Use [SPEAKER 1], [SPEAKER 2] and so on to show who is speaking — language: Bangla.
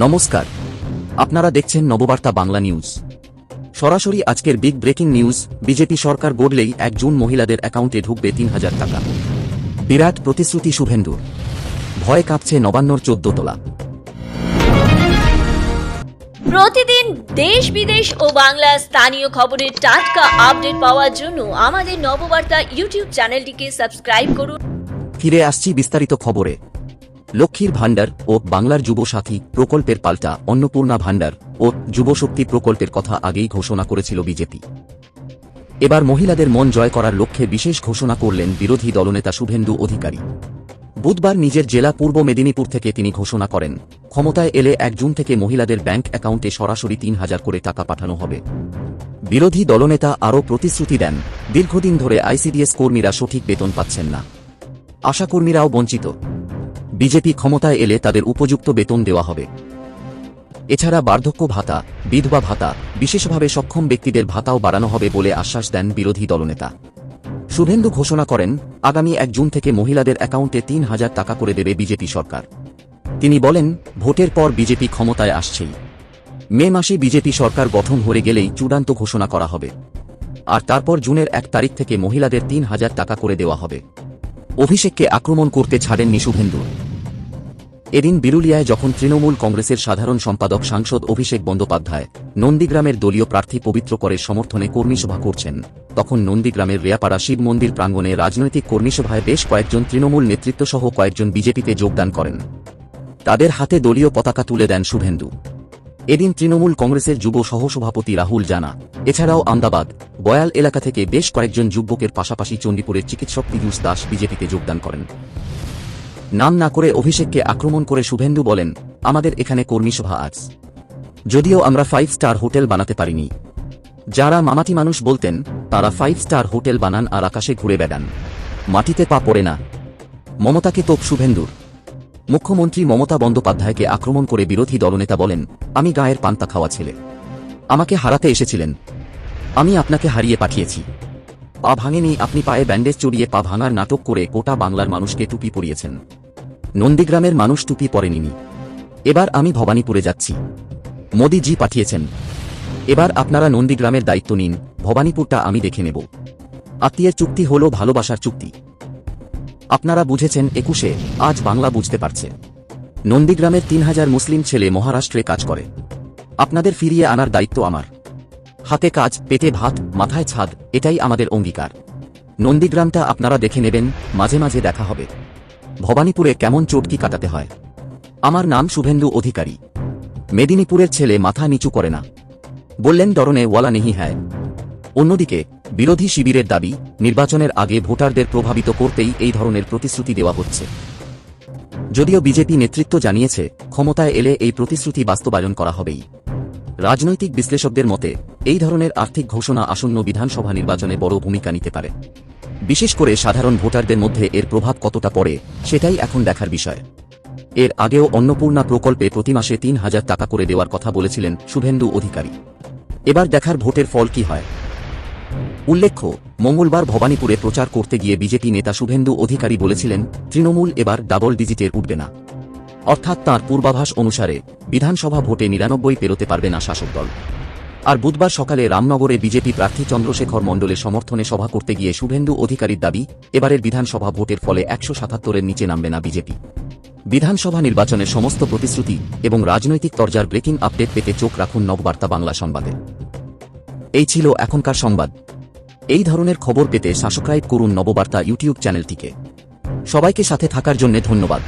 [SPEAKER 1] নমস্কার, আপনারা দেখছেন নববার্তা বাংলা নিউজ। সরাসরি আজকের বিগ ব্রেকিং নিউজ। বিজেপি সরকার গড়লেই 1 জুন মহিলাদের অ্যাকাউন্টে ঢুকবে ৩,০০০ টাকা। বিরাট প্রতিশ্রুতি শুভেন্দুর, ভয় কাঁপছে নবান্নর 14 তলা।
[SPEAKER 2] প্রতিদিন দেশ বিদেশ ও বাংলা স্থানীয় খবরের টাটকা আপডেট পাওয়ার জন্য আমাদের নববার্তা ইউটিউব চ্যানেলটিকে সাবস্ক্রাইব করুন।
[SPEAKER 1] ফিরে আসছি বিস্তারিত খবরে। লক্ষ্মীর ভাণ্ডার ও বাংলার যুবসাথী প্রকল্পের পাল্টা অন্নপূর্ণা ভাণ্ডার ও যুবশক্তি প্রকল্পের কথা আগেই ঘোষণা করেছিল বিজেপি। এবার মহিলাদের মন জয় করার লক্ষ্যে বিশেষ ঘোষণা করলেন বিরোধী দলনেতা শুভেন্দু অধিকারী। বুধবার নিজের জেলা পূর্ব মেদিনীপুর থেকে তিনি ঘোষণা করেন, ক্ষমতায় এলে 1 জুন থেকে মহিলাদের ব্যাংক অ্যাকাউন্টে সরাসরি ৩,০০০ করে টাকা পাঠানো হবে। বিরোধী দলনেতা আরও প্রতিশ্রুতি দেন, দীর্ঘদিন ধরে আইসিডিএস কর্মীরা সঠিক বেতন পাচ্ছেন না, আশাকর্মীরাও বঞ্চিত। বিজেপি ক্ষমতায় এলে তাদের উপযুক্ত বেতন দেওয়া হবে। এছাড়া বার্ধক্য ভাতা, বিধবা ভাতা, বিশেষভাবে সক্ষম ব্যক্তিদের ভাতাও বাড়ানো হবে বলে আশ্বাস দেন বিরোধী দলনেতা। শুভেন্দু ঘোষণা করেন, আগামী 1 জুন থেকে মহিলাদের অ্যাকাউন্টে ৩,০০০ টাকা করে দেবে বিজেপি সরকার। তিনি বলেন, ভোটের পর বিজেপি ক্ষমতায় আসছেই। মে মাসে বিজেপি সরকার গঠন হয়ে গেলেই চূড়ান্ত ঘোষণা করা হবে, আর তারপর জুনের 1 তারিখ থেকে মহিলাদের ৩,০০০ টাকা করে দেওয়া হবে। অভিষেককে আক্রমণ করতে ছাড়েননি শুভেন্দু। এদিন বিরুলিয়ায় যখন তৃণমূল কংগ্রেসের সাধারণ সম্পাদক সাংসদ অভিষেক বন্দ্যোপাধ্যায় নন্দীগ্রামের দলীয় প্রার্থী পবিত্র করের সমর্থনে কর্মীসভা করছেন, তখন নন্দীগ্রামের রেয়াপাড়া শিব মন্দির প্রাঙ্গণে রাজনৈতিক কর্মীসভায় বেশ কয়েকজন তৃণমূল নেতৃত্বসহ কয়েকজন বিজেপিতে যোগদান করেন। তাদের হাতে দলীয় পতাকা তুলে দেন শুভেন্দু। এদিন তৃণমূল কংগ্রেসের যুব সহসভাপতি রাহুল জানা, এছাড়াও আমদাবাদ, বয়াল এলাকা থেকে বেশ কয়েকজন যুবকের পাশাপাশি চণ্ডীপুরের চিকিৎসক পীযূষ দাস বিজেপিতে যোগদান করেন। নাম না করে অভিষেককে আক্রমণ করে শুভেন্দু বলেন, আমাদের এখানে কর্মীসভা আজ, যদিও আমরা 5 স্টার হোটেল বানাতে পারিনি। যারা মামাটি মানুষ বলতেন, তারা 5 স্টার হোটেল বানান আর আকাশে ঘুরে বেড়ান, মাটিতে পা পড়ে না। মমতাকে তোপ শুভেন্দুর। মুখ্যমন্ত্রী মমতা বন্দ্যোপাধ্যায়কে আক্রমণ করে বিরোধী দলনেতা বলেন, আমি গায়ের পান্তা খাওয়া ছেলে, আমাকে হারাতে এসেছিলেন, আমি আপনাকে হারিয়ে পাঠিয়েছি। পা ভাঙেনি, আপনি পায়ে ব্যান্ডেজ চড়িয়ে পা ভাঙার নাটক করে গোটা বাংলার মানুষকে টুপি পরিয়েছেন। নন্দীগ্রামের মানুষ টুপি পরেনি। এবার আমি ভবানীপুরে যাচ্ছি, মোদিজি পাঠিয়েছেন। এবার আপনারা নন্দীগ্রামের দায়িত্ব নিন, ভবানীপুরটা আমি দেখে নেব। আত্মীয়ের চুক্তি হল ভালোবাসার চুক্তি। আপনারা বুঝেছেন 21-এ, আজ বাংলা বুঝতে পারছে। নন্দীগ্রামের 3,000 মুসলিম ছেলে মহারাষ্ট্রে কাজ করে, আপনাদের ফিরিয়ে আনার দায়িত্ব আমার। হাতে কাজ, পেটে ভাত, মাথায় ছাদ, এটাই আমাদের অঙ্গীকার। নন্দীগ্রামটা আপনারা দেখে নেবেন, মাঝে মাঝে দেখা হবে। ভবানীপুরে কেমন চটকি কাটাতে হয়। আমার নাম শুভেন্দু অধিকারী। মেদিনীপুরের ছেলে মাথা নিচু করে না, বললেন ডরনে ওয়ালা নেহি হ্যায়। অন্যদিকে বিরোধী শিবিরের দাবি, নির্বাচনের আগে ভোটারদের প্রভাবিত করতেই এই ধরনের প্রতিশ্রুতি দেওয়া হচ্ছে। যদিও বিজেপি নেতৃত্ব জানিয়েছে, ক্ষমতায় এলে এই প্রতিশ্রুতি বাস্তবায়ন করা হবেই। রাজনৈতিক বিশ্লেষকদের মতে, এই ধরনের আর্থিক ঘোষণা আসন্ন বিধানসভা নির্বাচনে বড় ভূমিকা নিতে পারে। বিশেষ করে সাধারণ ভোটারদের মধ্যে এর প্রভাব কতটা পড়ে, সেটাই এখন দেখার বিষয়। এর আগেও অন্নপূর্ণা প্রকল্পে প্রতি মাসে ৩,০০০ টাকা করে দেওয়ার কথা বলেছিলেন শুভেন্দু অধিকারী। এবার দেখার ভোটের ফল কি হয়। উল্লেখ্য, মঙ্গলবার ভবানীপুরে প্রচার করতে গিয়ে বিজেপি নেতা শুভেন্দু অধিকারী বলেছিলেন, তৃণমূল এবার ডাবল ডিজিটের উঠবে না। অর্থাৎ তাঁর পূর্বাভাস অনুসারে বিধানসভা ভোটে ৯৯ পেরোতে পারবে না শাসক দল। আর বুধবার সকালে রামনগরে বিজেপি প্রার্থী চন্দ্রশেখর মণ্ডলের সমর্থনে সভা করতে গিয়ে শুভেন্দু অধিকারীর দাবি, এবারের বিধানসভা ভোটের ফলে ১৭৭-এর নিচে নামবে না বিজেপি। বিধানসভা নির্বাচনের সমস্ত প্রতিশ্রুতি এবং রাজনৈতিক তরজার ব্রেকিং আপডেট পেতে চোখ রাখুন নববার্তা বাংলা সংবাদে। এই ছিল এখনকার সংবাদ। এই ধরনের খবর পেতে সাবস্ক্রাইব করুন নববার্তা ইউটিউব চ্যানেলটিকে। সবাইকে সাথে থাকার জন্য ধন্যবাদ।